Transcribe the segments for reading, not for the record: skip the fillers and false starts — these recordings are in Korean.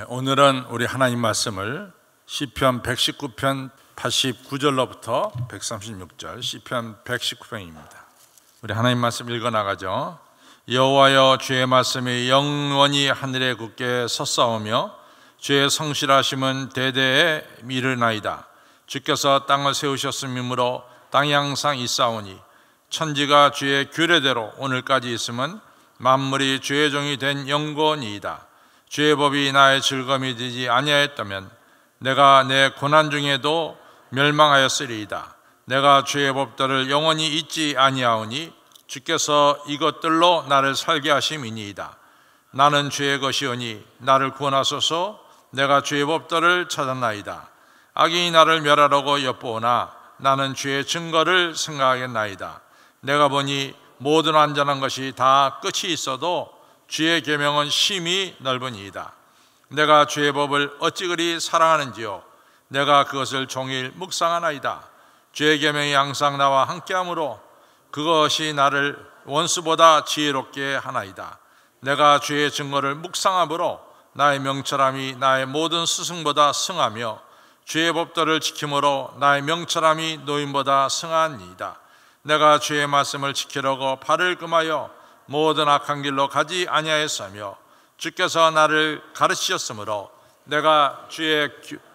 오늘은 우리 하나님 말씀을 시편 119편 89절로부터 136절, 시편 119편입니다. 우리 하나님 말씀 읽어 나가죠. 여호와여, 주의 말씀이 영원히 하늘에 굳게 섰사오며 주의 성실하심은 대대에 이르나이다. 주께서 땅을 세우셨음이므로 땅이 항상 있사오니 천지가 주의 규례대로 오늘까지 있음은 만물이 주의 종이 된 영원이이다. 주의 법이 나의 즐거움이 되지 아니하였다면 내가 내 고난 중에도 멸망하였으리이다. 내가 주의 법들을 영원히 잊지 아니하오니 주께서 이것들로 나를 살게 하심이니이다. 나는 주의 것이오니 나를 구원하소서. 내가 주의 법들을 찾았나이다. 악인이 나를 멸하려고 엿보오나 나는 주의 증거를 생각하겠나이다. 내가 보니 모든 완전한 것이 다 끝이 있어도 주의 계명은 심히 넓으니이다. 내가 주의 법을 어찌 그리 사랑하는지요. 내가 그것을 종일 묵상하나이다. 주의 계명이 항상 나와 함께하므로 그것이 나를 원수보다 지혜롭게 하나이다. 내가 주의 증거를 묵상함으로 나의 명철함이 나의 모든 스승보다 승하며 주의 법도를 지킴으로 나의 명철함이 노인보다 승하니이다. 내가 주의 말씀을 지키려고 발을 금하여 모든 악한 길로 가지 아니하였으며 주께서 나를 가르치셨으므로 내가 주의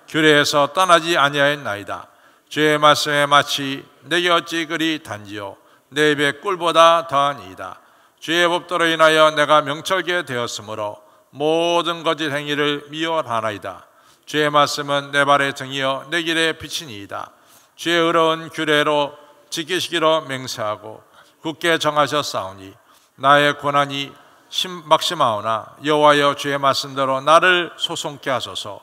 규례에서 떠나지 아니하였나이다. 주의 말씀에 마치 내게 어찌 그리 단지요 내 입의 꿀보다 더하니이다. 주의 법도로 인하여 내가 명철게 되었으므로 모든 거짓 행위를 미워하나이다. 주의 말씀은 내 발의 등이여 내 길의 빛이니이다. 주의 의로운 규례로 지키시기로 맹세하고 굳게 정하셨사오니 나의 고난이 막심하오나 여호와여, 주의 말씀대로 나를 소송케 하소서.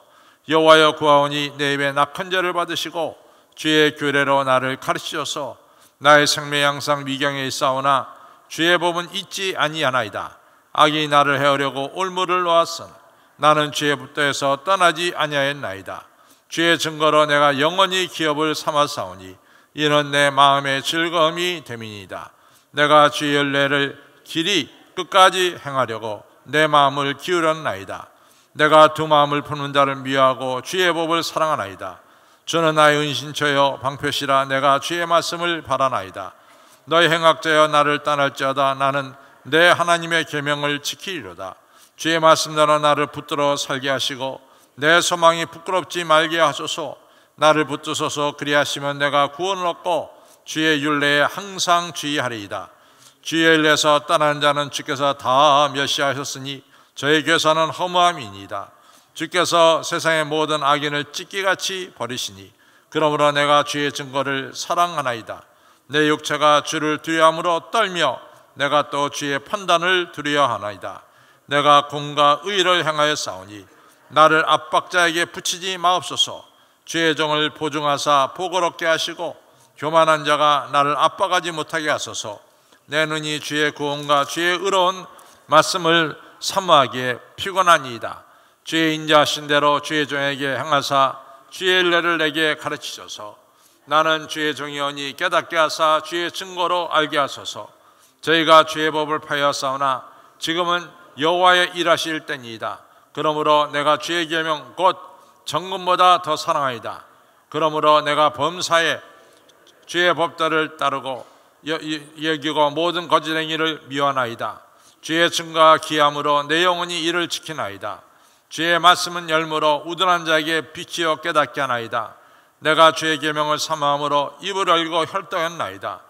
여호와여, 구하오니 내 입에 낙한 죄를 받으시고 주의 규례로 나를 가르치셔서 나의 생명이 항상 미경에 있사오나 주의 법은 잊지 아니하나이다. 악이 나를 해하려고 올무를 놓았으나 나는 주의 법도에서 떠나지 아니하였나이다. 주의 증거로 내가 영원히 기업을 삼았사오니 이는 내 마음의 즐거움이 됨이니이다. 내가 주의 율례를 길이 끝까지 행하려고 내 마음을 기울였나이다. 내가 두 마음을 푸는 자를 미워하고 주의 법을 사랑하나이다. 주는 나의 은신처여 방패시라. 내가 주의 말씀을 바라나이다. 너희 행악자여, 나를 떠날지어다 나는 내 하나님의 계명을 지키리로다. 주의 말씀대로 나를 붙들어 살게 하시고 내 소망이 부끄럽지 말게 하소서. 나를 붙드소서. 그리하시면 내가 구원을 얻고 주의 율례에 항상 주의하리이다. 주의 율례에서 떠나는 자는 주께서 다 멸시하셨으니 저의 괴사는 허무함이니이다. 주께서 세상의 모든 악인을 찢기같이 버리시니 그러므로 내가 주의 증거를 사랑하나이다. 내 육체가 주를 두려움으로 떨며 내가 또 주의 판단을 두려워하나이다. 내가 공과 의를 행하여 싸우니 나를 압박자에게 붙이지 마옵소서. 주의 종을 보증하사 복을 얻게 하시고 교만한 자가 나를 압박하지 못하게 하소서. 내 눈이 주의 구원과 주의 의로운 말씀을 사모하기에 피곤하니이다. 주의 인자하신 대로 주의 종에게 행하사 주의 율례를 내게 가르치소서. 나는 주의 종이오니 깨닫게 하사 주의 증거로 알게 하소서. 저희가 주의 법을 파하였사오나 지금은 여호와의 일하실 때니이다. 그러므로 내가 주의 계명 곧 정금보다 더 사랑하이다. 그러므로 내가 범사에 주의 법도를 따르고 여기고 모든 거짓 행위를 미워하나이다. 주의 증거가 기함으로 내 영혼이 이를 지키나이다. 주의 말씀은 열무로 우둔한 자에게 빛이여 깨닫게 하나이다. 내가 주의 계명을 사모함으로 입을 열고 혈떡했나이다.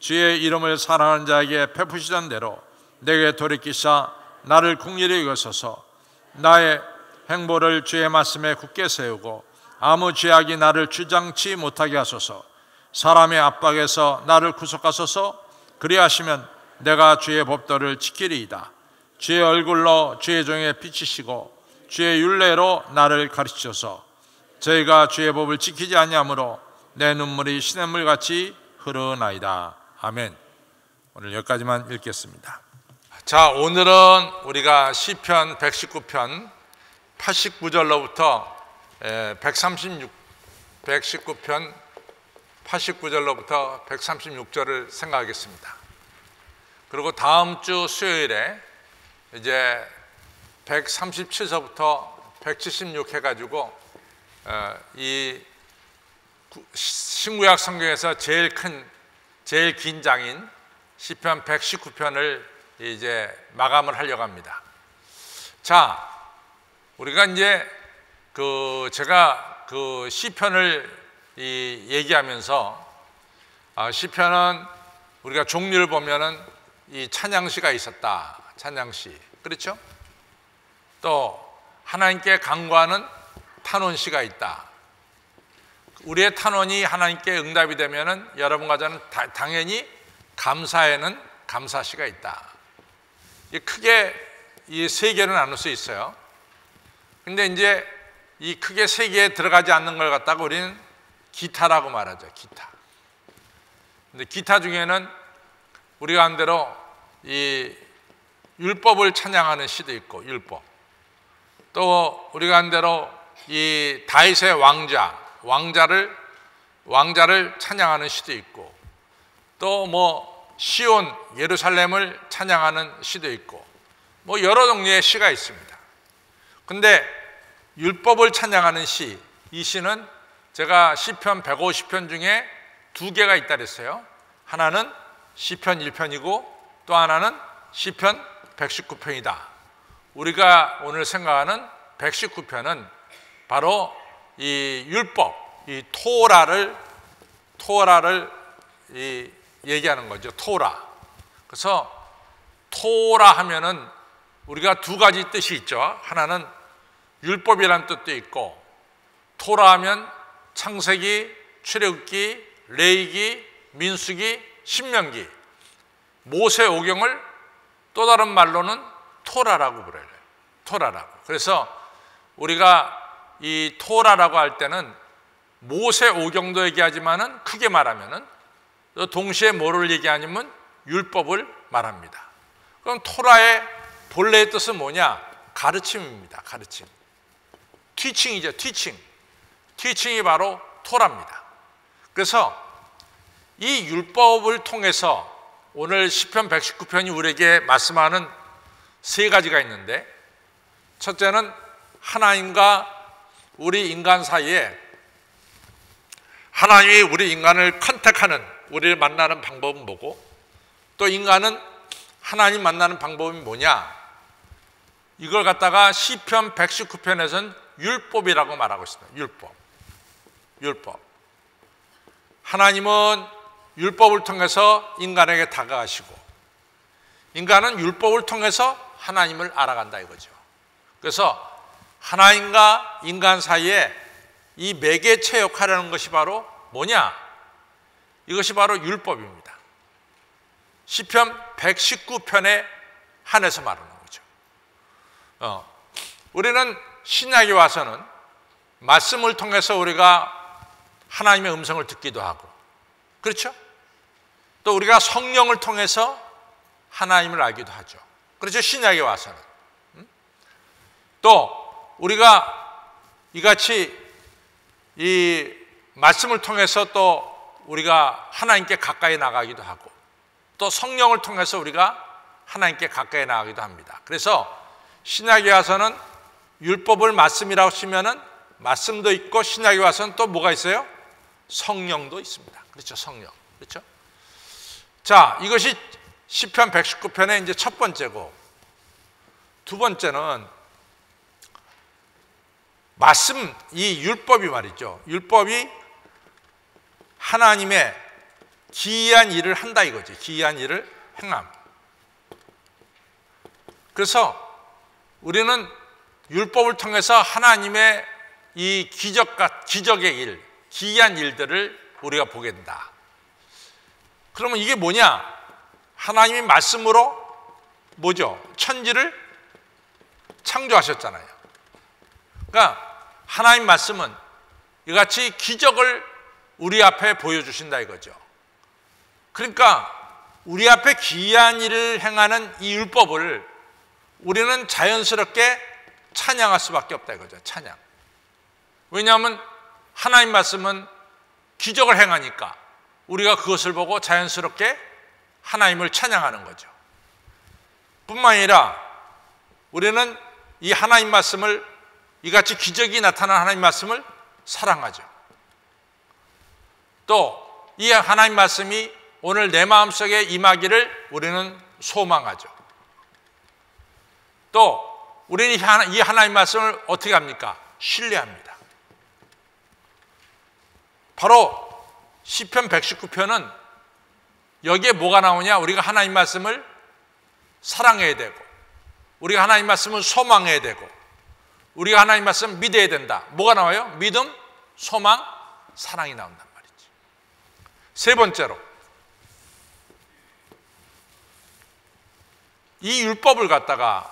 주의 이름을 사랑하는 자에게 베푸시던 대로 내게 돌이키사 나를 긍휼히 여기소서. 나의 행보를 주의 말씀에 굳게 세우고 아무 죄악이 나를 주장치 못하게 하소서. 사람의 압박에서 나를 구속하소서. 그리하시면 내가 주의 법도를 지키리이다. 주의 얼굴로 주의 종에 비치시고 주의 율례로 나를 가르치소서. 저희가 주의 법을 지키지 아니하므로 내 눈물이 시냇물같이 흐르나이다. 아멘. 오늘 여기까지만 읽겠습니다. 자, 오늘은 우리가 시편 119편 89절로부터 119편 89절로부터 136절을 생각하겠습니다. 그리고 다음 주 수요일에 이제 137서부터 176 해가지고 이 신구약 성경에서 제일 긴 장인 시편 119편을 이제 마감을 하려고 합니다. 자, 우리가 이제 제가 시편을 얘기하면서 시편은 우리가 종류를 보면은 이 찬양시가 있었다. 찬양시. 그렇죠? 또 하나님께 간구하는 탄원시가 있다. 우리의 탄원이 하나님께 응답이 되면은 여러분과 저는 당연히 감사에는 감사시가 있다. 크게 이 세 개로 나눌 수 있어요. 근데 이제 이 크게 세 개에 들어가지 않는 걸 갖다가 우리는 기타라고 말하죠. 기타. 근데 기타 중에는 우리가 한 대로 이 율법을 찬양하는 시도 있고, 율법. 또 우리가 한 대로 이 다윗의 왕자를 찬양하는 시도 있고, 또 뭐 시온 예루살렘을 찬양하는 시도 있고, 뭐 여러 종류의 시가 있습니다. 근데 율법을 찬양하는 시, 이 시는 제가 시편 150편 중에 두 개가 있다 그랬어요. 하나는 시편 1편이고 또 하나는 시편 119편이다. 우리가 오늘 생각하는 119편은 바로 이 율법, 이 토라를 얘기하는 거죠. 토라. 그래서 토라 하면은 우리가 두 가지 뜻이 있죠. 하나는 율법이라는 뜻도 있고, 토라 하면 창세기, 출애굽기, 레위기, 민수기, 신명기, 모세오경을 또 다른 말로는 토라라고 부르어요. 토라라고. 그래서 우리가 이 토라라고 할 때는 모세오경도 얘기하지만은 크게 말하면은 동시에 뭐를 얘기하냐면 율법을 말합니다. 그럼 토라의 본래의 뜻은 뭐냐? 가르침입니다. 가르침. 티칭이죠. 티칭이 바로 토라입니다. 그래서 이 율법을 통해서 오늘 시편 119편이 우리에게 말씀하는 세 가지가 있는데, 첫째는 하나님과 우리 인간 사이에 하나님이 우리 인간을 컨택하는, 우리를 만나는 방법은 뭐고, 또 인간은 하나님 만나는 방법이 뭐냐, 이걸 갖다가 시편 119편에서는 율법이라고 말하고 있습니다. 율법. 하나님은 율법을 통해서 인간에게 다가가시고, 인간은 율법을 통해서 하나님을 알아간다 이거죠. 그래서 하나님과 인간 사이에 이 매개체 역할을 하는 것이 바로 뭐냐? 이것이 바로 율법입니다. 시편 119편에 한해서 말하는 거죠. 우리는 신약에 와서는 말씀을 통해서 우리가 하나님의 음성을 듣기도 하고, 그렇죠? 또 우리가 성령을 통해서 하나님을 알기도 하죠. 그렇죠? 신약에 와서는. 또 우리가 이같이 이 말씀을 통해서 또 우리가 하나님께 가까이 나가기도 하고, 또 성령을 통해서 우리가 하나님께 가까이 나가기도 합니다. 그래서 신약에 와서는 율법을 말씀이라고 치면은 말씀도 있고, 신약에 와서는 또 뭐가 있어요? 성령도 있습니다. 그렇죠? 성령. 그렇죠? 자, 이것이 시편 119편의 이제 첫 번째고, 두 번째는 말씀, 이 율법이 말이죠. 율법이 하나님의 기이한 일을 한다 이거지. 기이한 일을 행함. 그래서 우리는 율법을 통해서 하나님의 이 기적의 일, 기이한 일들을 우리가 보게 된다. 그러면 이게 뭐냐? 하나님이 말씀으로 뭐죠? 천지를 창조하셨잖아요. 그러니까 하나님 말씀은 이같이 기적을 우리 앞에 보여주신다 이거죠. 그러니까 우리 앞에 기이한 일을 행하는 이 율법을 우리는 자연스럽게 찬양할 수밖에 없다 이거죠. 찬양. 왜냐하면 하나님 말씀은 기적을 행하니까 우리가 그것을 보고 자연스럽게 하나님을 찬양하는 거죠. 뿐만 아니라 우리는 이 하나님 말씀을 이같이 기적이 나타난 하나님 말씀을 사랑하죠. 또 이 하나님 말씀이 오늘 내 마음속에 임하기를 우리는 소망하죠. 또 우리는 이 하나님 말씀을 어떻게 합니까? 신뢰합니다. 바로 시편 119편은 여기에 뭐가 나오냐? 우리가 하나님 말씀을 사랑해야 되고, 우리가 하나님 말씀을 소망해야 되고, 우리가 하나님 말씀을 믿어야 된다. 뭐가 나와요? 믿음, 소망, 사랑이 나온단 말이지. 세 번째로, 이 율법을 갖다가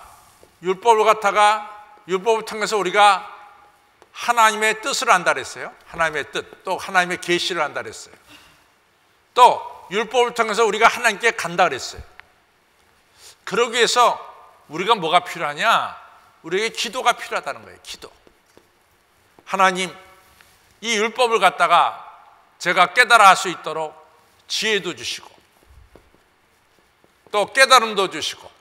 율법을 통해서 우리가 하나님의 뜻을 안다 그랬어요. 하나님의 뜻, 또 하나님의 계시를 안다 그랬어요. 또 율법을 통해서 우리가 하나님께 간다 그랬어요. 그러기 위해서 우리가 뭐가 필요하냐? 우리에게 기도가 필요하다는 거예요. 기도. 하나님, 이 율법을 갖다가 제가 깨달아 할 수 있도록 지혜도 주시고, 또 깨달음도 주시고,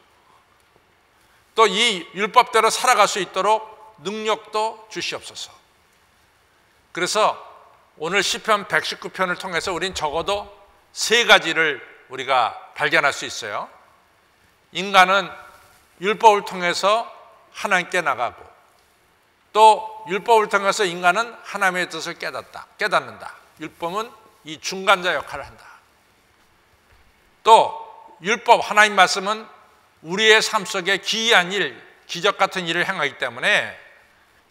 또 이 율법대로 살아갈 수 있도록 능력도 주시옵소서. 그래서 오늘 시편 119편을 통해서 우린 적어도 세 가지를 우리가 발견할 수 있어요. 인간은 율법을 통해서 하나님께 나가고, 또 율법을 통해서 인간은 하나님의 뜻을 깨닫는다. 율법은 이 중간자 역할을 한다. 또 율법, 하나님 말씀은 우리의 삶 속에 기이한 일, 기적 같은 일을 행하기 때문에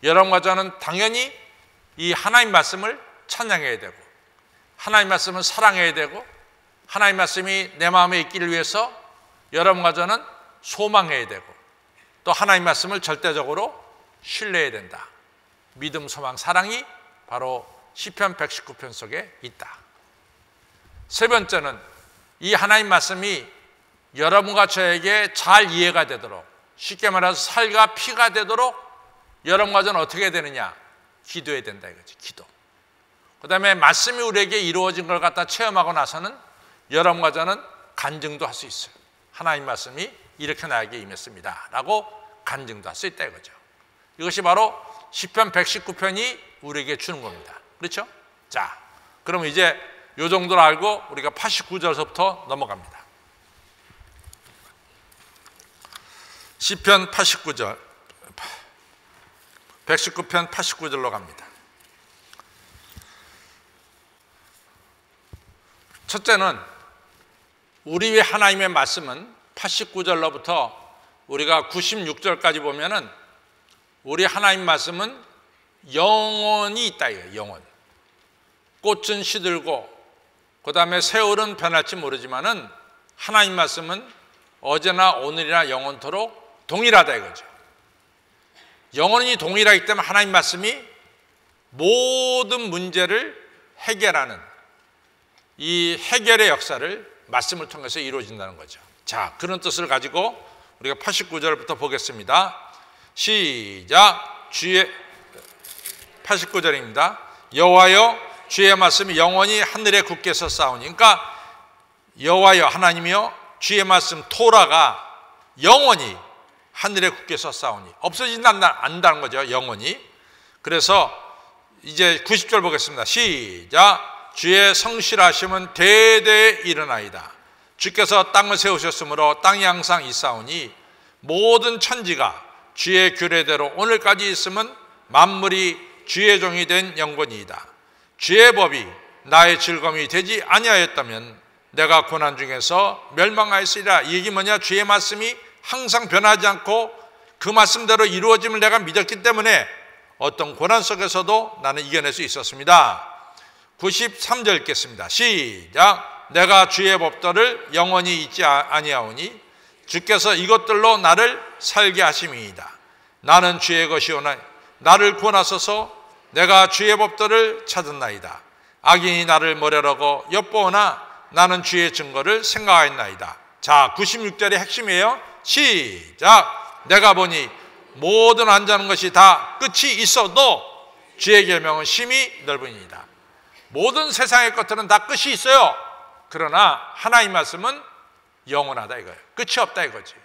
여러분과 저는 당연히 이 하나님 말씀을 찬양해야 되고, 하나님 말씀을 사랑해야 되고, 하나님 말씀이 내 마음에 있기를 위해서 여러분과 저는 소망해야 되고, 또 하나님 말씀을 절대적으로 신뢰해야 된다. 믿음, 소망, 사랑이 바로 시편 119편 속에 있다. 세 번째는 이 하나님 말씀이 여러분과 저에게 잘 이해가 되도록, 쉽게 말해서 살과 피가 되도록 여러분과 저는 어떻게 해야 되느냐? 기도해야 된다 이거지. 기도. 그 다음에 말씀이 우리에게 이루어진 걸 갖다 체험하고 나서는 여러분과 저는 간증도 할 수 있어요. 하나님 말씀이 이렇게 나에게 임했습니다 라고 간증도 할 수 있다 이거죠. 이것이 바로 시편 119편이 우리에게 주는 겁니다. 그렇죠? 자, 그럼 이제 이 정도로 알고 우리가 89절서부터 넘어갑니다. 시편 89절, 119편 89절로 갑니다. 첫째는 우리 하나님의 말씀은 89절로부터 우리가 96절까지 보면은 우리 하나님 말씀은 영원히 있다 이거예요. 영원. 꽃은 시들고 그 다음에 세월은 변할지 모르지만은 하나님 말씀은 어제나 오늘이나 영원토록 동일하다 이거죠. 영원히 동일하기 때문에 하나님 말씀이 모든 문제를 해결하는 이 해결의 역사를 말씀을 통해서 이루어진다는 거죠. 자, 그런 뜻을 가지고 우리가 89절부터 보겠습니다. 시작. 주의 89절입니다. 여호와여 주의 말씀이 영원히 하늘에 굳게 섰사오니, 그러니까 여호와여 하나님이여 주의 말씀 토라가 영원히 하늘에 굳게 섰사오니, 없어진다 안다는 거죠. 영원히. 그래서 이제 90절 보겠습니다. 시작. 주의 성실하심은 대대에 일어나이다. 주께서 땅을 세우셨으므로 땅이 항상 있사오니 모든 천지가 주의 규례대로 오늘까지 있으면 만물이 주의 종이 된 영권이이다. 주의 법이 나의 즐거움이 되지 아니하였다면 내가 고난 중에서 멸망하였으리라. 이 얘기 뭐냐? 주의 말씀이 항상 변하지 않고 그 말씀대로 이루어짐을 내가 믿었기 때문에 어떤 고난 속에서도 나는 이겨낼 수 있었습니다. 93절 읽겠습니다. 시작. 내가 주의 법도를 영원히 잊지 아니하오니 주께서 이것들로 나를 살게 하심이이다. 나는 주의 것이오나 나를 구원하소서. 내가 주의 법도를 찾았나이다. 악인이 나를 모멸하고 엿보오나 나는 주의 증거를 생각하였나이다. 자, 96절의 핵심이에요. 시작. 내가 보니 모든 안전한 것이 다 끝이 있어도 주의 계명은 심히 넓으니이다. 모든 세상의 것들은 다 끝이 있어요. 그러나 하나님 말씀은 영원하다 이거예요. 끝이 없다 이거지.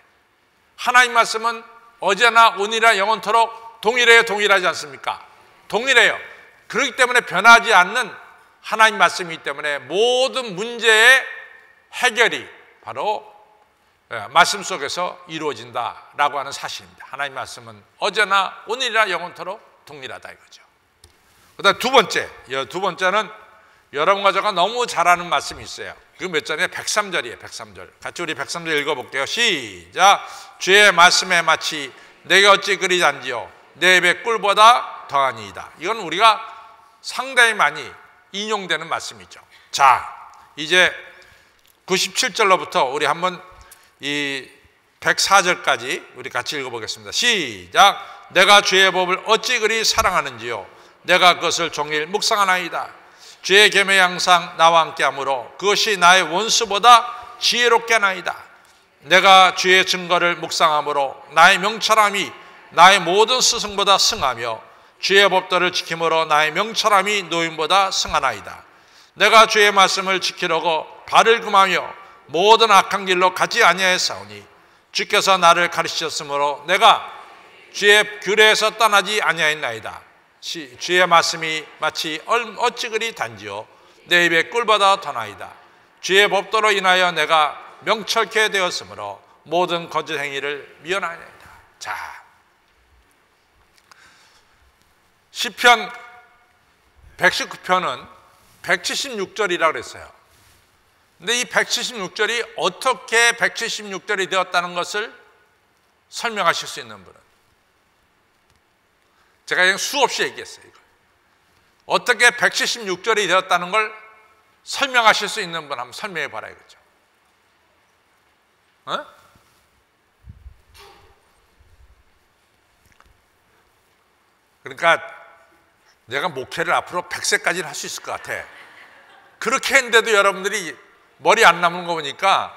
하나님 말씀은 어제나 오늘이나 영원토록 동일해요, 동일하지 않습니까? 동일해요. 그렇기 때문에 변하지 않는 하나님 말씀이기 때문에 모든 문제의 해결이 바로 말씀 속에서 이루어진다라고 하는 사실입니다. 하나님 말씀은 어제나 오늘이나 영원토록 동일하다 이거죠. 그다음 두 번째는 여러분과 제가 너무 잘 아는 말씀이 있어요. 그 몇 절이에요? 103절이에요. 103절. 같이 우리 103절 읽어볼게요. 시작. 주의 말씀에 마치 내게 어찌 그리 단지요 내 입의 꿀보다 더하니이다. 이건 우리가 상당히 많이 인용되는 말씀이죠. 자, 이제 97절로부터 우리 한번 이 104절까지 우리 같이 읽어보겠습니다. 시작. 내가 주의 법을 어찌 그리 사랑하는지요 내가 그것을 종일 묵상하나이다. 주의 계명이 항상 나와 함께하므로 그것이 나의 원수보다 지혜롭게 하나이다. 내가 주의 증거를 묵상함으로 나의 명철함이 나의 모든 스승보다 승하며 주의 법도를 지킴으로 나의 명철함이 노인보다 승하나이다. 내가 주의 말씀을 지키려고 발을 금하며 모든 악한 길로 가지 아니하였사오니 주께서 나를 가르치셨으므로 내가 주의 규례에서 떠나지 아니하였나이다. 주의 말씀이 마치 어찌 그리 단지요 내 입의 꿀보다 더 나이다. 주의 법도로 인하여 내가 명철케 되었으므로 모든 거짓 행위를 미워하나이다. 자, 시편 119편은 176절이라고 그랬어요. 근데 이 176절이 어떻게 176절이 되었다는 것을 설명하실 수 있는 분은 제가 그냥 수없이 얘기했어요. 이걸. 어떻게 176절이 되었다는 걸 설명하실 수 있는 분 한번 설명해 봐야겠죠. 어? 그러니까 내가 목회를 앞으로 100세까지는 할 수 있을 것 같아. 그렇게 했는데도 여러분들이 머리 안 남는 거 보니까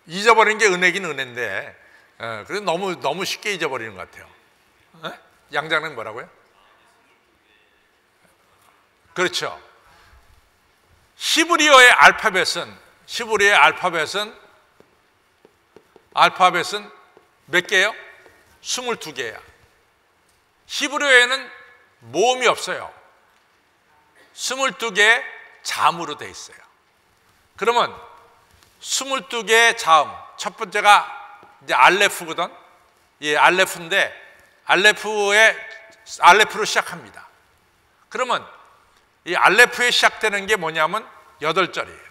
잊어버리는 게 은혜긴 은혜인데 그래서 너무 쉽게 잊어버리는 것 같아요. 양장님 뭐라고요? 그렇죠. 히브리어의 알파벳은 몇 개예요? 22개야. 히브리어에는 모음이 없어요. 22개의 자음으로 되어 있어요. 그러면 22개의 자음, 첫 번째가 이제 알레프거든. 예, 알레프인데 알레프로 시작합니다. 그러면 이 알레프에 시작되는 게 뭐냐면 8절이에요.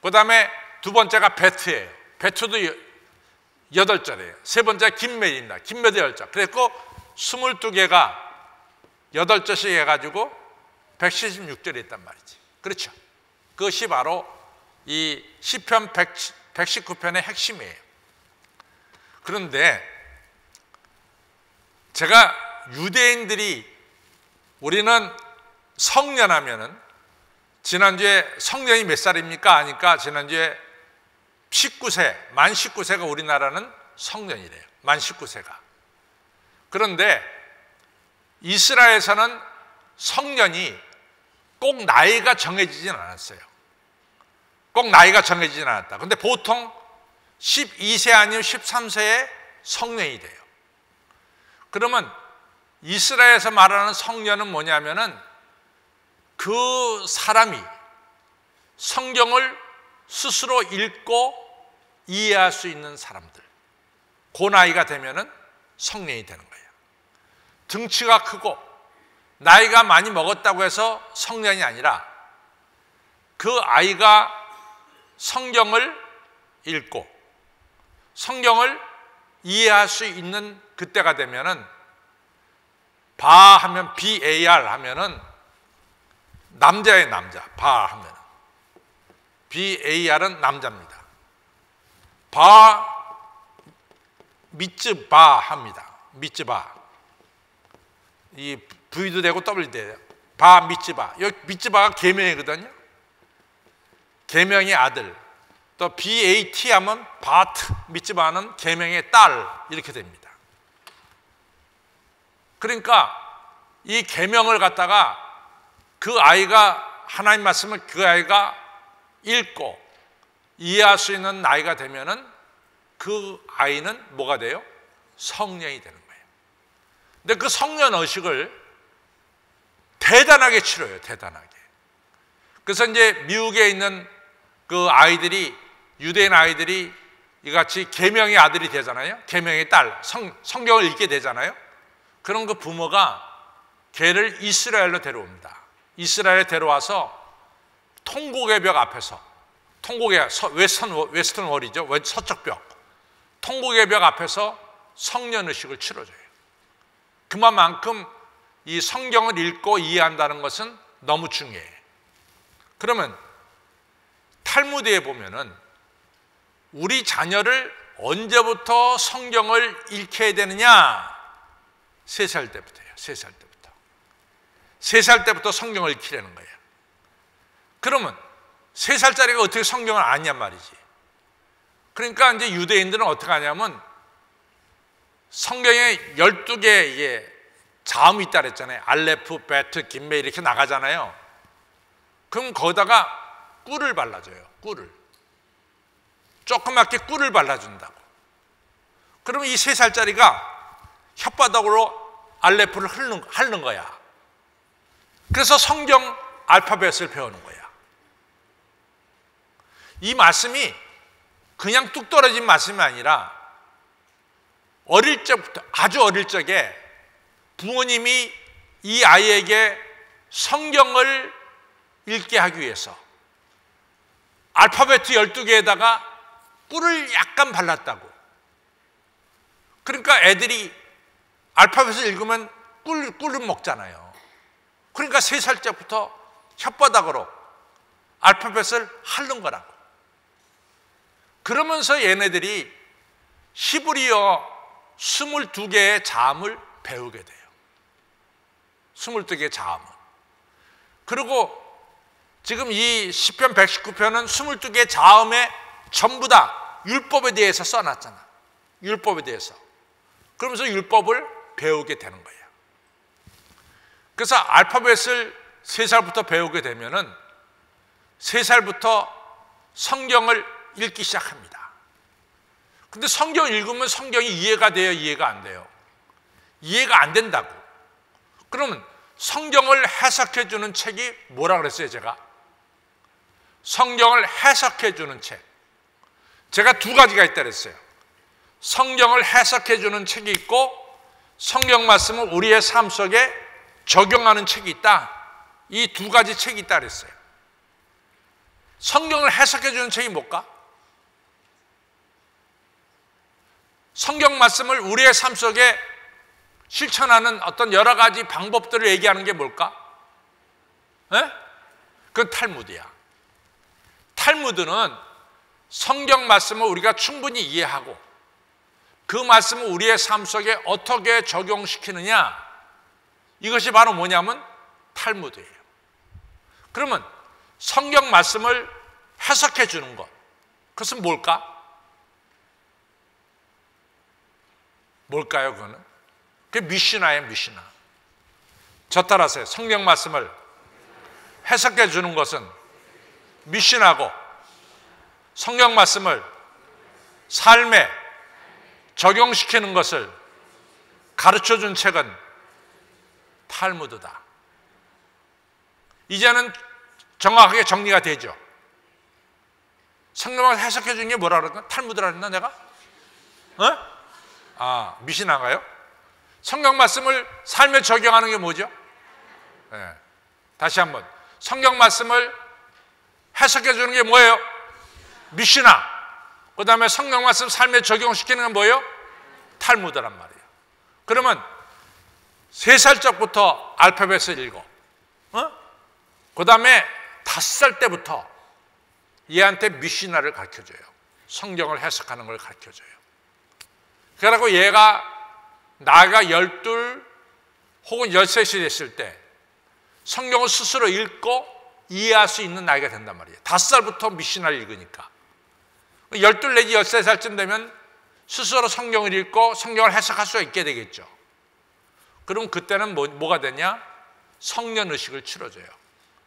그 다음에 두 번째가 베트예요. 베트도 8절이에요. 세 번째가 김멜입니다. 김멜도 10절. 그래서 22개가 8절씩 해가지고 176절이 있단 말이지. 그렇죠. 그것이 바로 이 시편 119편의 핵심이에요. 그런데 제가 유대인들이 우리는 성년하면은 지난주에 성년이 몇 살입니까? 하니까 지난주에 19세, 만 19세가 우리나라는 성년이래요. 만 19세가. 그런데 이스라엘에서는 성년이 꼭 나이가 정해지진 않았어요. 꼭 나이가 정해지진 않았다. 근데 보통 12세 아니면 13세에 성년이 돼요. 그러면 이스라엘에서 말하는 성년은 뭐냐면은 그 사람이 성경을 스스로 읽고 이해할 수 있는 사람들, 그 나이가 되면은 성년이 되는 거예요. 등치가 크고 나이가 많이 먹었다고 해서 성년이 아니라 그 아이가 성경을 읽고 성경을 이해할 수 있는 그때가 되면은 바 하면 BAR 하면은 남자의 남자, 바 하면은 BAR은 남자입니다. 바 미츠바 합니다. 미츠바. 이 V도 되고 W도 돼요. 바 미츠바. 여기 미츠바가 계명이거든요. 계명의 아들. 또 BAT 하면 바트 미츠바는 계명의 딸 이렇게 됩니다. 그러니까 이 계명을 갖다가 그 아이가 하나님 말씀을 그 아이가 읽고 이해할 수 있는 나이가 되면은 그 아이는 뭐가 돼요? 성령이 되는 거예요. 근데 그 성년의식을 대단하게 치러요. 대단하게. 그래서 이제 미국에 있는 그 아이들이, 유대인 아이들이 이같이 계명의 아들이 되잖아요. 계명의 딸, 성경을 읽게 되잖아요. 그럼 그 부모가 걔를 이스라엘로 데려옵니다. 이스라엘에 데려와서 통곡의 벽 앞에서, 통곡의 웨스턴 월이죠. 서쪽 벽. 통곡의 벽 앞에서 성년의식을 치러줘요. 그만큼 이 성경을 읽고 이해한다는 것은 너무 중요해요. 그러면 탈무드에 보면은 우리 자녀를 언제부터 성경을 읽혀야 되느냐? 3살 때부터예요. 3살 때부터. 3살 때부터 성경을 읽히라는 거예요. 그러면 3살짜리가 어떻게 성경을 아냔 말이지. 그러니까 이제 유대인들은 어떻게 하냐면 성경에 12개의 자음이 있다 그랬잖아요. 알레프, 베트, 김메 이렇게 나가잖아요. 그럼 거기다가 꿀을 발라줘요. 꿀을. 조그맣게 꿀을 발라준다고. 그러면 이 3살짜리가 혓바닥으로 알레프를 핥는 거야. 그래서 성경 알파벳을 배우는 거야. 이 말씀이 그냥 뚝 떨어진 말씀이 아니라 어릴 적부터, 아주 어릴 적에 부모님이 이 아이에게 성경을 읽게 하기 위해서 알파벳 12개에다가 꿀을 약간 발랐다고. 그러니까 애들이 알파벳을 읽으면 꿀을 먹잖아요. 그러니까 3살 때부터 혓바닥으로 알파벳을 핥는 거라고. 그러면서 얘네들이 히브리어 22개의 자음을 배우게 돼요. 22개의 자음을. 그리고 지금 이 시편 119편은 22개의 자음에 전부 다 율법에 대해서 써놨잖아. 율법에 대해서. 그러면서 율법을 배우게 되는 거예요. 그래서 알파벳을 3살부터 배우게 되면은 3살부터 성경을 읽기 시작합니다. 근데 성경을 읽으면 성경이 이해가 돼요? 이해가 안 돼요? 이해가 안 된다고. 그러면 성경을 해석해 주는 책이 뭐라 그랬어요, 제가? 성경을 해석해 주는 책. 제가 2가지가 있다 그랬어요. 성경을 해석해 주는 책이 있고 성경 말씀을 우리의 삶 속에 적용하는 책이 있다. 이 2가지 책이 있다 그랬어요. 성경을 해석해 주는 책이 뭘까? 성경 말씀을 우리의 삶 속에 실천하는 어떤 여러 가지 방법들을 얘기하는 게 뭘까? 그건 탈무드야. 탈무드는 성경 말씀을 우리가 충분히 이해하고 그 말씀을 우리의 삶 속에 어떻게 적용시키느냐, 이것이 바로 뭐냐면 탈무드예요. 그러면 성경 말씀을 해석해 주는 것, 그것은 뭘까? 뭘까요, 그거는? 그게 미시나예요, 미시나. 저 따라서요. 성경 말씀을 해석해 주는 것은 미시나고, 성경 말씀을 삶에 적용시키는 것을 가르쳐 준 책은 탈무드다. 이제는 정확하게 정리가 되죠. 성경을 해석해 준 게 뭐라 그랬나? 탈무드라 그랬나 내가? 미시나인가요? 성경 말씀을 삶에 적용하는 게 뭐죠? 다시 한번. 성경 말씀을 해석해 주는 게 뭐예요? 미시나. 그 다음에 성경 말씀 삶에 적용시키는 건 뭐예요? 탈무드란 말이에요. 그러면 3살 적부터 알파벳을 읽어. 그 다음에 5살 때부터 얘한테 미시나를 가르쳐줘요. 성경을 해석하는 걸 가르쳐줘요. 그래갖고 얘가 나이가 12 혹은 13이 됐을 때 성경을 스스로 읽고 이해할 수 있는 나이가 된단 말이에요. 5살부터 미시나를 읽으니까 12 내지 13살쯤 되면 스스로 성경을 읽고 성경을 해석할 수 있게 되겠죠. 그럼 그때는 뭐가 되냐? 성년의식을 치러줘요.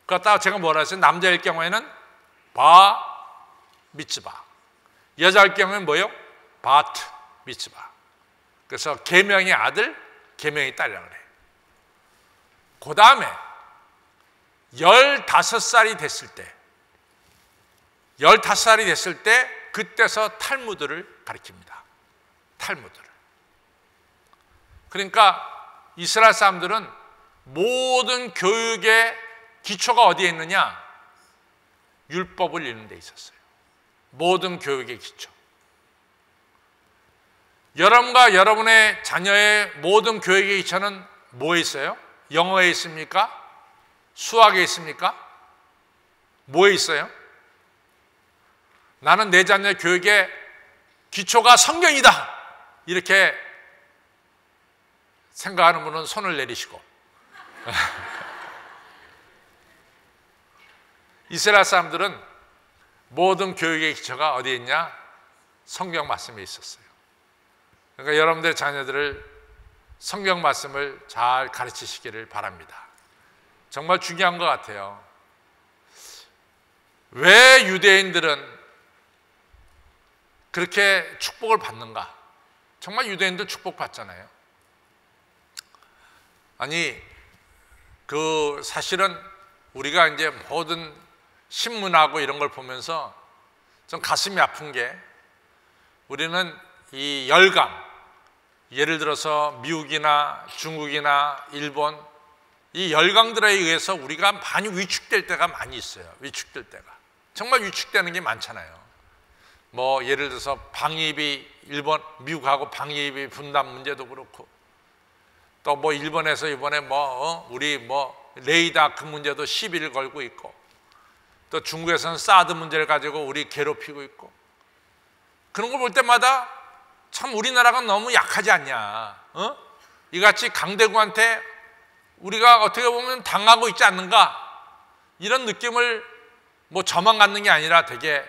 그렇다고 제가 뭐라 했어요? 남자일 경우에는 바 미츠바, 여자일 경우에는 뭐예요? 바트 미츠바. 그래서 계명의 아들, 계명의 딸이라고 그래요. 그 다음에 15살이 됐을 때 15살이 됐을 때 그때서 탈무드를 가르칩니다. 탈무드를. 그러니까 이스라엘 사람들은 모든 교육의 기초가 어디에 있느냐? 율법을 읽는 데 있었어요. 모든 교육의 기초. 여러분과 여러분의 자녀의 모든 교육의 기초는 뭐에 있어요? 영어에 있습니까? 수학에 있습니까? 뭐에 있어요? 나는 내 자녀의 교육의 기초가 성경이다, 이렇게 생각하는 분은 손을 내리시고 이스라엘 사람들은 모든 교육의 기초가 어디에 있냐? 성경 말씀에 있었어요. 그러니까 여러분들의 자녀들을 성경 말씀을 잘 가르치시기를 바랍니다. 정말 중요한 것 같아요. 왜 유대인들은 그렇게 축복을 받는가? 정말 유대인들 축복 받잖아요. 아니, 사실은 우리가 이제 모든 신문하고 이런 걸 보면서 좀 가슴이 아픈 게, 우리는 이 열강, 예를 들어서 미국이나 중국이나 일본, 이 열강들에 의해서 우리가 많이 위축될 때가 많이 있어요. 위축될 때가. 정말 위축되는 게 많잖아요. 뭐 예를 들어서 방위비, 미국하고 방위비 분담 문제도 그렇고, 또 뭐 일본에서 이번에 우리 레이더 그 문제도 시비를 걸고 있고, 또 중국에서는 사드 문제를 가지고 우리 괴롭히고 있고, 그런 걸 볼 때마다 참 우리나라가 너무 약하지 않냐? 이같이 강대국한테 우리가 어떻게 보면 당하고 있지 않는가? 이런 느낌을 뭐 저만 갖는 게 아니라 되게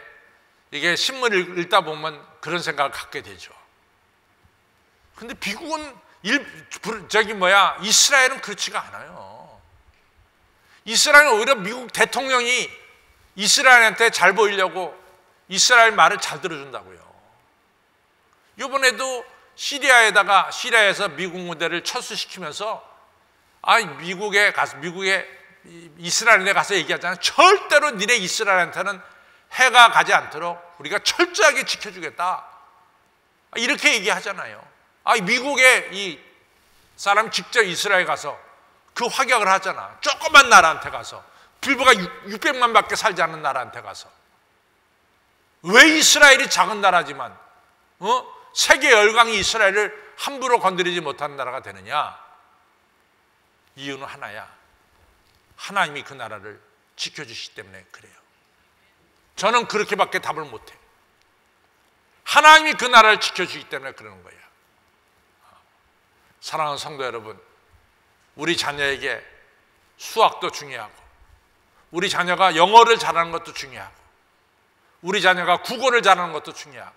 이게 신문을 읽다 보면 그런 생각을 갖게 되죠. 근데 미국은 이스라엘은 그렇지가 않아요. 이스라엘은 오히려 미국 대통령이 이스라엘한테 잘 보이려고 이스라엘 말을 잘 들어준다고요. 이번에도 시리아에서 미국 무대를 철수시키면서 미국에 이스라엘에 가서 얘기하잖아요. 절대로 니네 이스라엘한테는 해가 가지 않도록 우리가 철저하게 지켜주겠다, 이렇게 얘기하잖아요. 미국의 이 사람 직접 이스라엘 가서 그 확약을 하잖아. 조그만 나라한테 가서, 불과 600만 밖에 살지 않는 나라한테 가서. 왜 이스라엘이 작은 나라지만 세계 열강이 이스라엘을 함부로 건드리지 못하는 나라가 되느냐? 이유는 하나야. 하나님이 그 나라를 지켜주시기 때문에 그래요. 저는 그렇게밖에 답을 못해요. 하나님이 그 나라를 지켜주기 때문에 그러는 거예요. 사랑하는 성도 여러분, 우리 자녀에게 수학도 중요하고, 우리 자녀가 영어를 잘하는 것도 중요하고, 우리 자녀가 국어를 잘하는 것도 중요하고,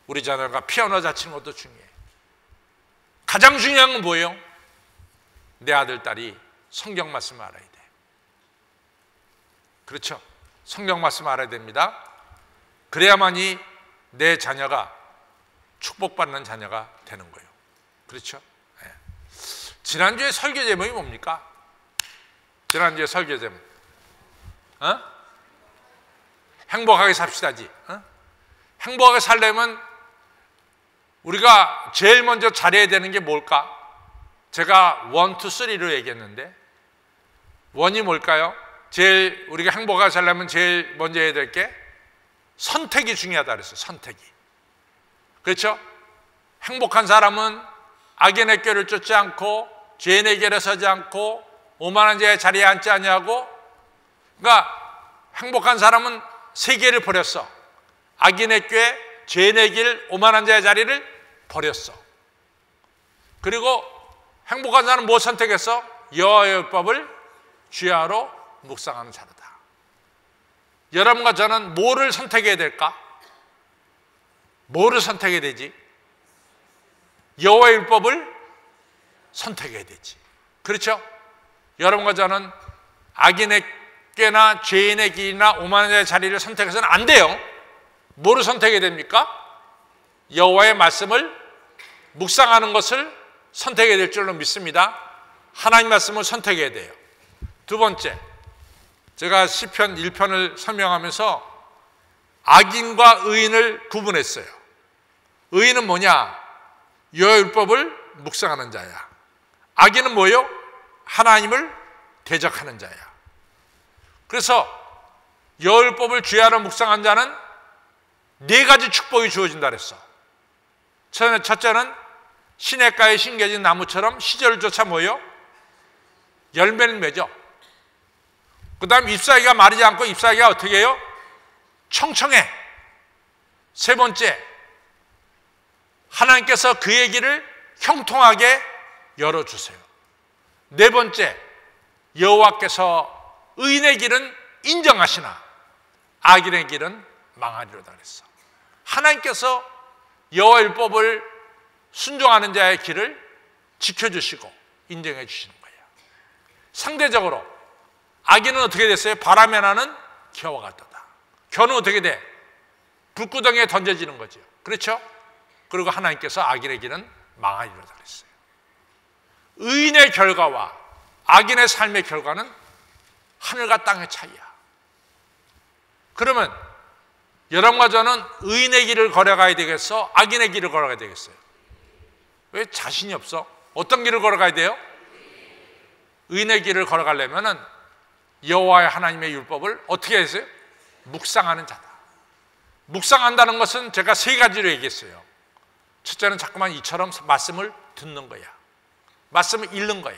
우리 자녀가 피아노 잘 치는 것도 중요해요. 가장 중요한 건 뭐예요? 내 아들, 딸이 성경 말씀을 알아야 돼. 그렇죠? 성경 말씀을 알아야 됩니다. 그래야만이 내 자녀가 축복받는 자녀가 되는 거예요. 그렇죠? 네. 지난주에 설교 제목이 뭡니까? 지난주에 설교 제목 행복하게 삽시다지. 행복하게 살려면 우리가 제일 먼저 잘해야 되는 게 뭘까? 제가 1, 2, 3로 얘기했는데, 1이 뭘까요? 우리가 행복하게 살려면 제일 먼저 해야 될 게 선택이 중요하다 그랬어요. 선택이. 그렇죠? 행복한 사람은 악인의 꾀를 쫓지 않고 죄인의 길에 서지 않고 오만한 자의 자리에 앉지 아니하고. 그러니까 행복한 사람은 세 개를 버렸어. 악인의 꾀, 죄인의 길, 오만한 자의 자리를 버렸어. 그리고 행복한 자는 뭐 선택했어? 여호와의 율법을 주야로 묵상하는 자로다. 여러분과 저는 뭐를 선택해야 될까? 뭐를 선택해야 되지? 여호와의 율법을 선택해야 되지. 그렇죠? 여러분과 저는 악인의 꾀나 죄인의 길이나 오만한 자의 자리를 선택해서는 안 돼요. 뭐를 선택해야 됩니까? 여호와의 말씀을 묵상하는 것을 선택해야 될 줄로 믿습니다. 하나님 말씀을 선택해야 돼요. 두 번째, 제가 시편 1편을 설명하면서 악인과 의인을 구분했어요. 의인은 뭐냐? 여호와의 율법을 묵상하는 자야. 악인은 뭐예요? 하나님을 대적하는 자야. 그래서 여호와의 율법을 주야로 묵상한 자는 네 가지 축복이 주어진다 그랬어. 첫째는 시냇가에 심겨진 나무처럼 시절조차 뭐예요? 열매를 맺어. 그 다음 잎사귀가 마르지 않고 잎사귀가 어떻게 해요? 청청해. 세 번째, 하나님께서 그의 길을 형통하게 열어주세요. 네 번째, 여호와께서 의인의 길은 인정하시나 악인의 길은 망하리로다 그랬어. 하나님께서 여호와의 율법을 순종하는 자의 길을 지켜주시고 인정해 주시는 거예요. 상대적으로 악인은 어떻게 됐어요? 바람에 나는 겨와 같도다. 겨는 어떻게 돼? 불구덩이에 던져지는 거죠. 그렇죠? 그리고 하나님께서 악인의 길은 망하리로다 그랬어요. 의인의 결과와 악인의 삶의 결과는 하늘과 땅의 차이야. 그러면 여러분과 저는 의인의 길을 걸어가야 되겠어? 악인의 길을 걸어가야 되겠어요? 왜 자신이 없어? 어떤 길을 걸어가야 돼요? 의인의 길을 걸어가려면 여호와의 하나님의 율법을 어떻게 했어요? 묵상하는 자다. 묵상한다는 것은 제가 세 가지로 얘기했어요. 첫째는 자꾸만 이처럼 말씀을 듣는 거야. 말씀을 읽는 거야.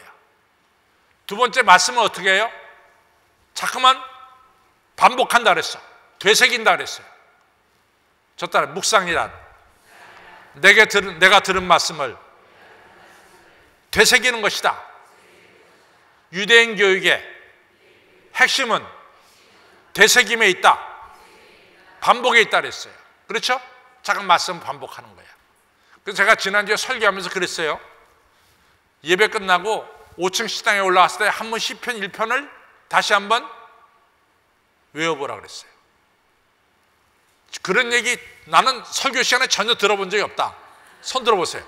두 번째, 말씀을 어떻게 해요? 자꾸만 반복한다 그랬어. 되새긴다 그랬어요. 저 따라 묵상이란 내가 들은 말씀을 되새기는 것이다. 유대인 교육의 핵심은 되새김에 있다. 반복에 있다 그랬어요. 그렇죠? 잠깐 말씀 반복하는 거야. 그래서 제가 지난주에 설교하면서 그랬어요. 예배 끝나고 5층 식당에 올라왔을 때 한 번 시편 1편을 다시 한번 외워보라 그랬어요. 그런 얘기 나는 설교 시간에 전혀 들어본 적이 없다. 손 들어보세요.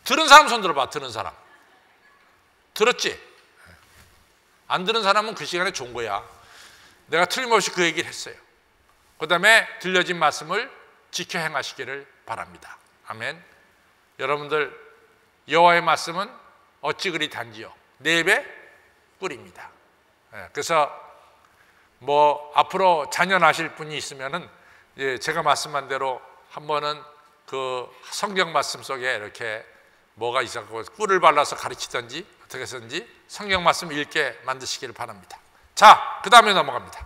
들은 사람 손 들어봐. 들은 사람. 들었지? 안 들은 사람은 그 시간에 좋은 거야. 내가 틀림없이 그 얘기를 했어요. 그 다음에 들려진 말씀을 지켜 행하시기를 바랍니다. 아멘. 여러분들, 여호와의 말씀은 어찌 그리 단지요? 네 배 꿀입니다. 그래서 뭐 앞으로 자녀 낳으실 분이 있으면은 제가 말씀한 대로 한 번은 그 성경 말씀 속에 이렇게 뭐가 있었고 꿀을 발라서 가르치든지 어떻게 해서든지 성경 말씀 읽게 만드시기를 바랍니다. 자, 그 다음에 넘어갑니다.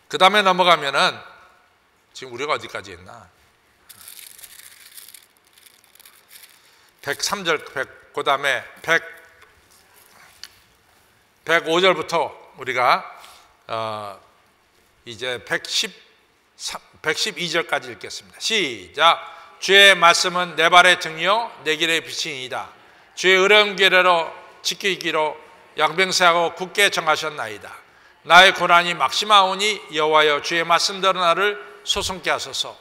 그 다음에 넘어가면은 지금 우리가 어디까지 했나? 103절, 그 다음에 105절부터 우리가 이제 112절까지 읽겠습니다. 시작. 주의 말씀은 내 발의 등이요 내 길의 빛이니이다. 주의 어려운 길로 지키기로 양병세하고 굳게 정하셨나이다. 나의 고난이 막심하오니 여호와여 주의 말씀대로 나를 소송케 하소서.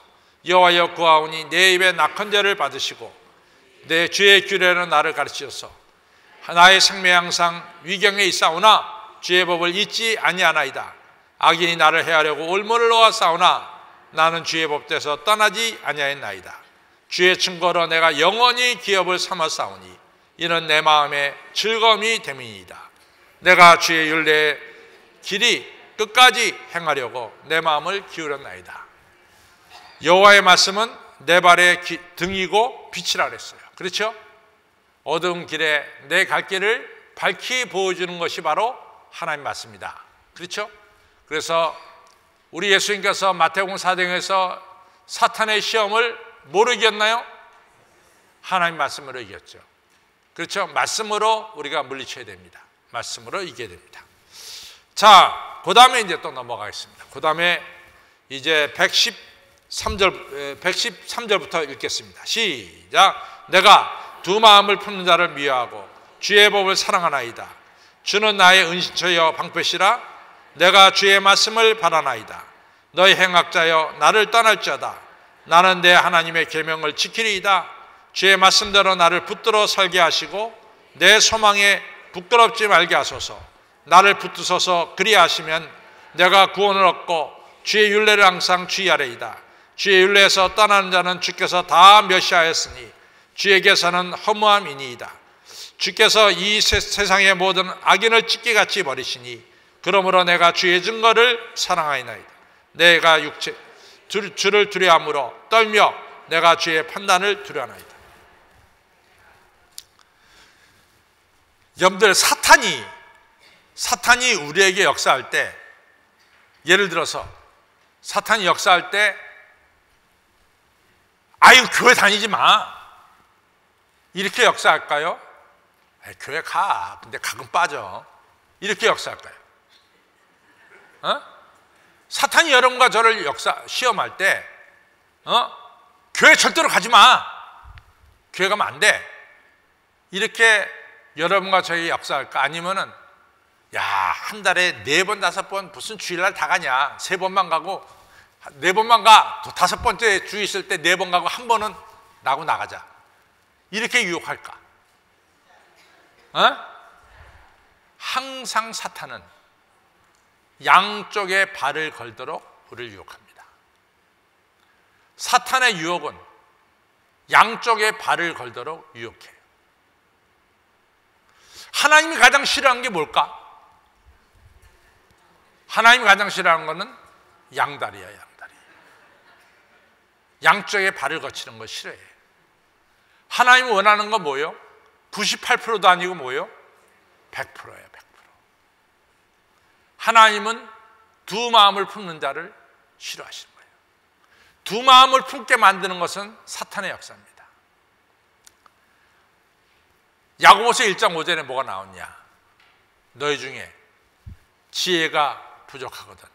여호와여 구하오니 내 입에 낙헌죄를 받으시고 내 주의 규례로 나를 가르치소서. 나의 생명이 항상 위경에 있사오나 주의 법을 잊지 아니하나이다. 악인이 나를 해하려고 올무를 놓아 싸우나 나는 주의 법대에서 떠나지 아니하였나이다. 주의 증거로 내가 영원히 기업을 삼아 싸우니 이는 내 마음의 즐거움이 됨이니이다. 내가 주의 율례의 길이 끝까지 행하려고 내 마음을 기울였나이다. 여호와의 말씀은 내 발의 등이고 빛이라 그랬어요. 그렇죠? 어두운 길에 내 갈 길을 밝히 보여주는 것이 바로 하나님 말씀이다. 그렇죠? 그래서 우리 예수님께서 마태복음 4장에서 사탄의 시험을 뭐로 이겼나요? 하나님 말씀으로 이겼죠. 그렇죠? 말씀으로 우리가 물리쳐야 됩니다. 말씀으로 이겨야 됩니다. 자, 그 다음에 이제 또 넘어가겠습니다. 그 다음에 이제 113절부터 읽겠습니다. 시작. 내가 두 마음을 품는 자를 미워하고 주의 법을 사랑하나이다. 주는 나의 은신처여 방패시라. 내가 주의 말씀을 바라나이다. 너희 행악자여 나를 떠날지어다. 나는 내 하나님의 계명을 지키리이다. 주의 말씀대로 나를 붙들어 살게 하시고 내 소망에 부끄럽지 말게 하소서. 나를 붙드소서. 그리하시면 내가 구원을 얻고 주의 율례를 항상 주의하리이다. 주의 율례에서 떠나는 자는 주께서 다 멸시하였으니 주에게서는 허무함이니이다. 주께서 이 세상의 모든 악인을 찢기같이 버리시니 그러므로 내가 주의 증거를 사랑하이나이다. 내가 주를 두려함으로 떨며 내가 주의 판단을 두려워하나이다. 여러분들, 사탄이 우리에게 역사할 때, 예를 들어서 사탄이 역사할 때 아유 교회 다니지 마 이렇게 역사할까요? 교회 가, 근데 가끔 빠져, 이렇게 역사할까요? 사탄이 여러분과 저를 시험할 때 교회 절대로 가지 마, 교회 가면 안 돼, 이렇게 여러분과 저희 역사할까? 아니면은 야, 한 달에 4번 5번 무슨 주일날 다 가냐, 3번만 가고 4번만 가, 또 5번째 주 있을 때 4번 가고 한 번은 나가자, 이렇게 유혹할까? 항상 사탄은 양쪽에 발을 걸도록 우리를 유혹합니다. 사탄의 유혹은 양쪽에 발을 걸도록 유혹해요. 하나님이 가장 싫어하는 게 뭘까? 하나님이 가장 싫어하는 것은 양다리야, 양다리. 양쪽에 발을 거치는 거 싫어해요. 하나님이 원하는 건 뭐예요? 98%도 아니고 뭐예요? 100%예요, 100%. 하나님은 두 마음을 품는 자를 싫어하시는 거예요. 두 마음을 품게 만드는 것은 사탄의 역사입니다. 야고보서 1장 5절에 뭐가 나오냐? 너희 중에 지혜가 부족하거든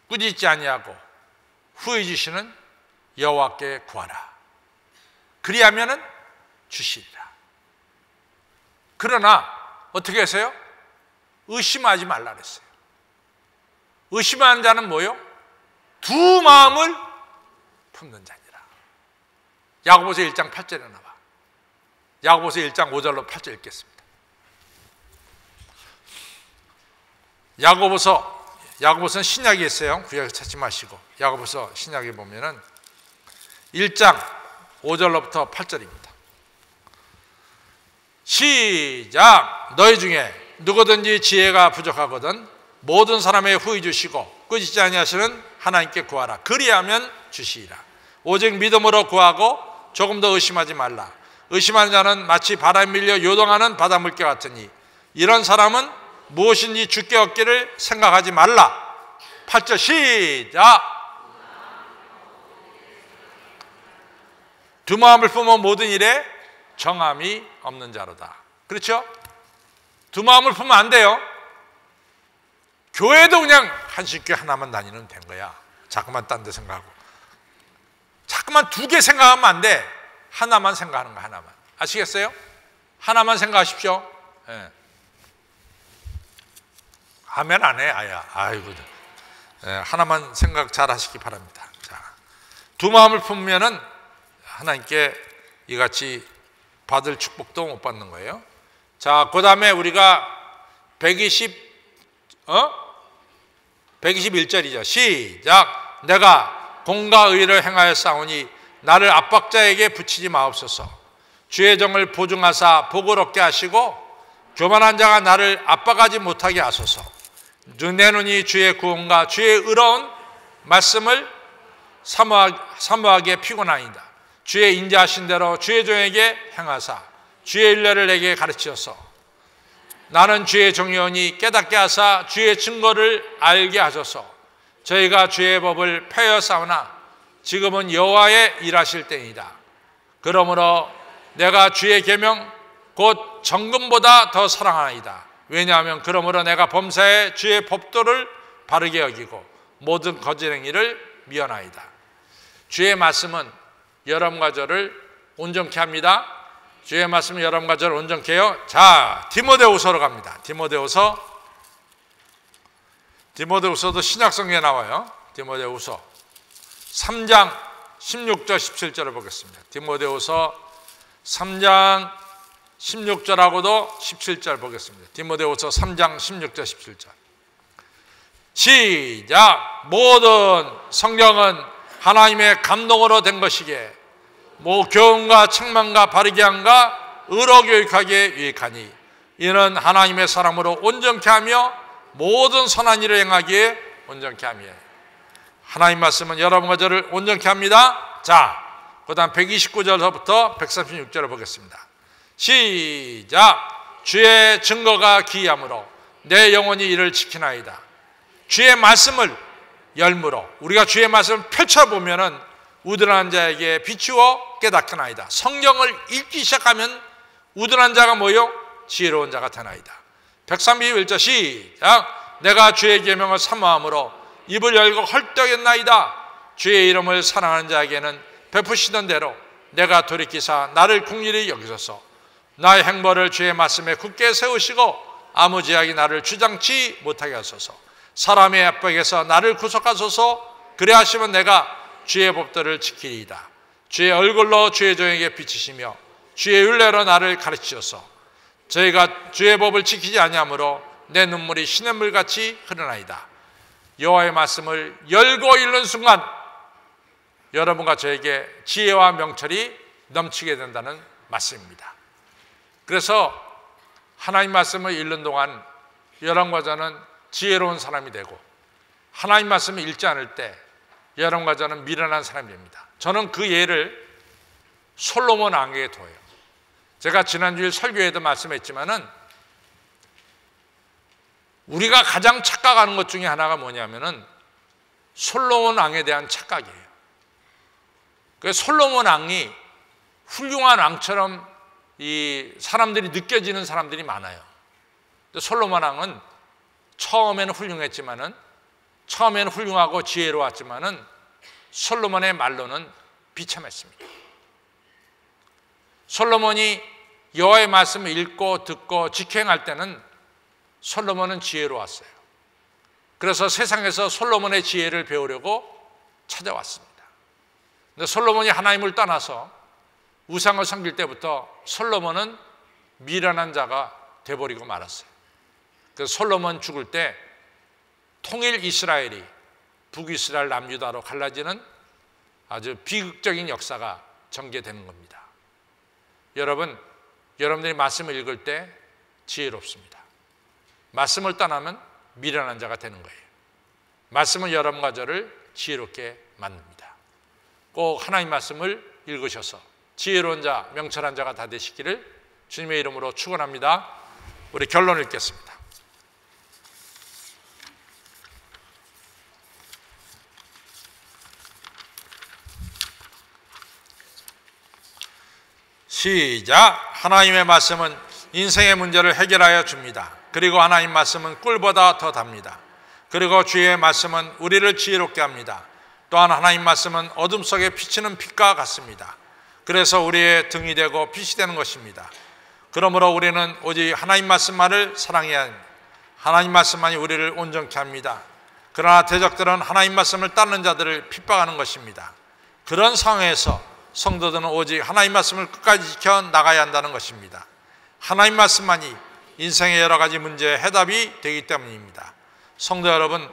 꾸짖지 아니하고 후회지시는 여호와께 구하라. 그리하면은 주시리라. 그러나 어떻게 하세요? 의심하지 말라 그랬어요. 의심하는 자는 뭐요? 두 마음을 품는 자니라. 야고보서 1장 8절에 나와. 야고보서 1장 5절로 8절 읽겠습니다. 야고보서는 신약에 있어요. 구약에 찾지 마시고 야고보서 신약에 보면은 1장 5절로부터 8절입니다. 시작. 너희 중에 누구든지 지혜가 부족하거든 모든 사람의 후히 주시고 꾸짖지 아니하시는 하나님께 구하라. 그리하면 주시리라. 오직 믿음으로 구하고 조금 더 의심하지 말라. 의심하는 자는 마치 바람에 밀려 요동하는 바닷물개 같으니 이런 사람은 무엇인지 주께 얻기를 생각하지 말라. 8절 시작. 두 마음을 품어 모든 일에 정함이 없는 자로다. 그렇죠? 두 마음을 품으면 안 돼요. 교회도 그냥 한식교회 하나만 다니면 된 거야. 자꾸만 딴 데 생각하고 자꾸만 두 개 생각하면 안 돼. 하나만 생각하는 거야. 하나만. 아시겠어요? 하나만 생각하십시오. 네. 아멘 안 해? 아이고. 네, 하나만 생각 잘 하시기 바랍니다. 자, 두 마음을 품으면은 하나님께 이같이 받을 축복도 못 받는 거예요. 자, 그 다음에 우리가 121절이죠. 시작. 내가 공과 의를 행하여 싸우니 나를 압박자에게 붙이지 마옵소서. 주의 정을 보증하사 복을 얻게 하시고 교만한 자가 나를 압박하지 못하게 하소서. 내 눈이 주의 구원과 주의 의로운 말씀을 사모하기에 피곤하이다. 주의 인자하신 대로 주의 종에게 행하사 주의 율례를 내게 가르치소서. 나는 주의 종이오니 깨닫게 하사 주의 증거를 알게 하소서. 저희가 주의 법을 폐하여 싸우나 지금은 여호와의 일하실 때이다. 그러므로 내가 주의 계명 곧 정금보다 더 사랑하나이다. 왜냐하면 그러므로 내가 범사에 주의 법도를 바르게 여기고 모든 거짓 행위를 미워하나이다. 주의 말씀은 여러분과 저를 온전케 합니다. 주의 말씀은 여러분과 저를 온전케 해요. 자, 디모데후서로 갑니다. 디모데후서도 신약성경에 나와요. 디모데후서 3장 16절 17절을 보겠습니다. 디모데후서 3장 16절하고도 17절 보겠습니다. 디모데후서 3장 16절 17절 시작. 모든 성경은 하나님의 감동으로 된 것이기에 교훈과 책망과 바르게 함과 의로 교육하기에 유익하니 이는 하나님의 사람으로 온전케 하며 모든 선한 일을 행하기에 온전케 하며. 하나님 말씀은 여러분과 저를 온전케 합니다. 자, 그 다음 129절부터 136절을 보겠습니다. 시작. 주의 증거가 기이함으로 내 영혼이 이를 지키나이다. 주의 말씀을 열무로, 우리가 주의 말씀을 펼쳐보면은 우둔한 자에게 비추어 깨닫게 나이다. 성경을 읽기 시작하면 우둔한 자가 뭐요? 지혜로운 자가 되나이다. 131절 시작. 내가 주의 계명을 사모함으로 입을 열고 헐떡였나이다. 주의 이름을 사랑하는 자에게는 베푸시던 대로 내가 돌이키사 나를 긍휼히 여기소서. 나의 행보를 주의 말씀에 굳게 세우시고 아무 제약이 나를 주장치 못하게 하소서. 사람의 압박에서 나를 구속하소서. 그래 하시면 내가 주의 법도를 지키리이다. 주의 얼굴로 주의 종에게 비치시며 주의 율례로 나를 가르치소서. 저희가 주의 법을 지키지 아니하므로 내 눈물이 시냇물같이 흐르나이다. 여호와의 말씀을 열고 읽는 순간 여러분과 저에게 지혜와 명철이 넘치게 된다는 말씀입니다. 그래서 하나님 말씀을 읽는 동안 여러분과 저는 지혜로운 사람이 되고, 하나님 말씀을 읽지 않을 때 여러분과 저는 미련한 사람이 됩니다. 저는 그 예를 솔로몬 왕에게 둬요. 제가 지난주에 설교에도 말씀했지만은 우리가 가장 착각하는 것 중에 하나가 뭐냐면은 솔로몬 왕에 대한 착각이에요. 그래서 솔로몬 왕이 훌륭한 왕처럼 이 사람들이 느껴지는 사람들이 많아요. 솔로몬 왕은 처음에는 훌륭하고 지혜로웠지만은 솔로몬의 말로는 비참했습니다. 솔로몬이 여호와의 말씀을 읽고 듣고 직행할 때는 솔로몬은 지혜로웠어요. 그래서 세상에서 솔로몬의 지혜를 배우려고 찾아왔습니다. 근데 솔로몬이 하나님을 떠나서 우상을 섬길 때부터 솔로몬은 미련한 자가 돼버리고 말았어요. 그래서 솔로몬 죽을 때 통일 이스라엘이 북이스라엘 남유다로 갈라지는 아주 비극적인 역사가 전개되는 겁니다. 여러분들이 말씀을 읽을 때 지혜롭습니다. 말씀을 떠나면 미련한 자가 되는 거예요. 말씀은 여러분과 저를 지혜롭게 만듭니다. 꼭 하나님 말씀을 읽으셔서 지혜로운 자, 명철한 자가 다 되시기를 주님의 이름으로 축원합니다. 우리 결론을 읽겠습니다. 시작. 하나님의 말씀은 인생의 문제를 해결하여 줍니다. 그리고 하나님 말씀은 꿀보다 더 답니다. 그리고 주의 말씀은 우리를 지혜롭게 합니다. 또한 하나님 말씀은 어둠 속에 비치는 빛과 같습니다. 그래서 우리의 등이 되고 빛이 되는 것입니다. 그러므로 우리는 오직 하나님 말씀만을 사랑해야 합니다. 하나님 말씀만이 우리를 온전케 합니다. 그러나 대적들은 하나님 말씀을 따르는 자들을 핍박하는 것입니다. 그런 상황에서 성도들은 오직 하나님 말씀을 끝까지 지켜 나가야 한다는 것입니다. 하나님 말씀만이 인생의 여러 가지 문제의 해답이 되기 때문입니다. 성도 여러분,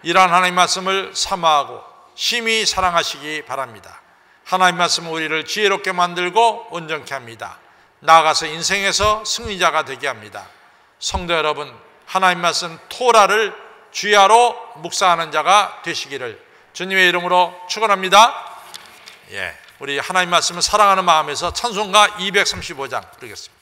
이러한 하나님 말씀을 사모하고 심히 사랑하시기 바랍니다. 하나님 말씀은 우리를 지혜롭게 만들고 온전케 합니다. 나아가서 인생에서 승리자가 되게 합니다. 성도 여러분, 하나님 말씀 토라를 주야로 묵상하는 자가 되시기를 주님의 이름으로 축원합니다. 우리 하나님 말씀을 사랑하는 마음에서 찬송가 235장 부르겠습니다.